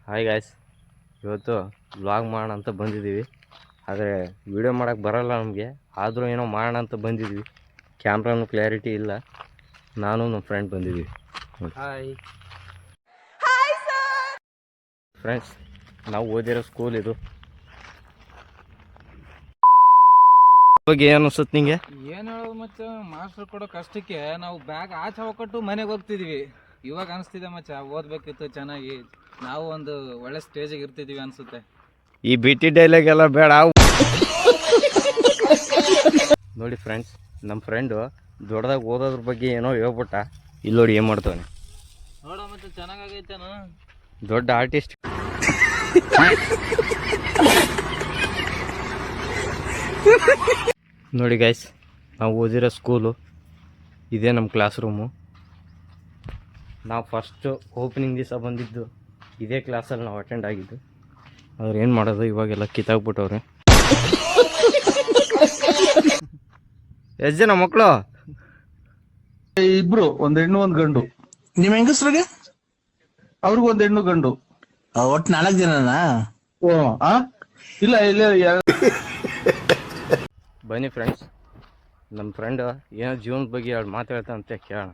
Hi guys, ಇವತ್ತು vlog ಮಾಡೋಣ ಅಂತ ಬಂದಿದ್ದೀವಿ. ಆದರೆ ವಿಡಿಯೋ ಮಾಡೋಕ್ಕೆ ಬರೋಲ್ಲ ನಮಗೆ. ಆದರೂ ಏನೋ ಮಾಡೋಣ ಅಂತ ಬಂದಿದ್ವಿ. ಕ್ಯಾಮ್ರಾನು ಕ್ಲಾರಿಟಿ ಇಲ್ಲ. ನಾನು ನಮ್ಮ ಫ್ರೆಂಡ್ ಬಂದಿದ್ದೀವಿ. ಹಾಯ್ ಫ್ರೆಂಡ್ಸ್, ನಾವು ಓದಿರೋ ಸ್ಕೂಲ್ ಇದು. ಬಗ್ಗೆ ಏನು ಅನ್ಸುತ್ತೆ ನಿಂಗೆ? ಏನು ಹೇಳೋದು ಮಚ್ಚ, ಮಾಸ್ಟರ್ ಕೊಡೋ ಕಷ್ಟಕ್ಕೆ ನಾವು ಬ್ಯಾಗ್ ಆಚೆ ಹೋಗ್ಕೊಟ್ಟು ಮನೆಗೆ ಹೋಗ್ತಿದ್ವಿ. ಇವಾಗ ಅನಿಸ್ತಿದೆ ಮಚ್ಚ, ಓದ್ಬೇಕಿತ್ತು ಚೆನ್ನಾಗಿ, ನಾವು ಒಂದು ಒಳ್ಳೆ ಸ್ಟೇಜಿಗೆ ಇರ್ತಿದ್ವಿ ಅನ್ಸುತ್ತೆ. ಈ ಬಿಟಿ ಡೈಲಾಗ್ ಎಲ್ಲ ಬೇಡ. ನೋಡಿ ಫ್ರೆಂಡ್ಸ್, ನಮ್ಮ ಫ್ರೆಂಡು ದೊಡ್ಡದಾಗಿ ಓದೋದ್ರ ಬಗ್ಗೆ ಏನೋ ಹೇಳ್ಬಿಟ್ಟ. ಇಲ್ಲಿ ನೋಡಿ ಏನು ಮಾಡ್ತಾನೆ. ನೋಡೋ ಮತ್ತೆ ಚೆನ್ನಾಗೈತೇನು, ದೊಡ್ಡ ಆರ್ಟಿಸ್ಟ್. ನೋಡಿ ಗೈಸ್, ನಾವು ಓದಿರೋ ಸ್ಕೂಲು ಇದೇ. ನಮ್ಮ ಕ್ಲಾಸ್ ರೂಮು. ನಾವು ಫಸ್ಟು ಓಪನಿಂಗ್ ದಿವಸ ಬಂದಿದ್ದು ಇದೇ ಕ್ಲಾಸಲ್ಲಿ ನಾವು ಅಟೆಂಡ್ ಆಗಿದ್ದು. ಅವ್ರು ಏನು ಮಾಡೋದು, ಇವಾಗೆಲ್ಲ ಕಿತ್ತಾಕ್ಬಿಟ್ಟವ್ರೆ. ಎಷ್ಟು ಜನ ಮಕ್ಕಳು? ಇಬ್ರು, ಒಂದ್ ಹೆಣ್ಣು ಒಂದ್ ಗಂಡು. ನಿಮ್ ಹೆಂಗಸ್ರಿಗೆ ಅವ್ರಿಗೂ ಒಂದ್ ಹೆಣ್ಣು ಗಂಡು. ಒಟ್ಟು 4 ಜನನಾ? ಇಲ್ಲ ಇಲ್ಲ. ಬನ್ನಿ ಫ್ರೆಂಡ್ಸ್, ನಮ್ಮ ಫ್ರೆಂಡ್ ಏನೋ ಜೀವನದ ಬಗ್ಗೆ 2 ಮಾತಾಡ್ತಾನಂತೆ, ಕೇಳೋಣ.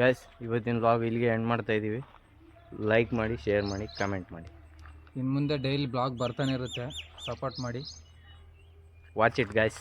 ಗೈಸ್, ಇವತ್ತಿನ ವ್ಲಾಗ್ ಇಲ್ಲಿಗೆ ಎಂಡ್ ಮಾಡ್ತಾ ಇದ್ದೀವಿ. ಲೈಕ್ ಮಾಡಿ, ಶೇರ್ ಮಾಡಿ, ಕಮೆಂಟ್ ಮಾಡಿ. ಇನ್ನು ಮುಂದೆ ಡೈಲಿ ಬ್ಲಾಗ್ ಬರ್ತಾನೆ ಇರುತ್ತೆ, ಸಪೋರ್ಟ್ ಮಾಡಿ. Watch it guys.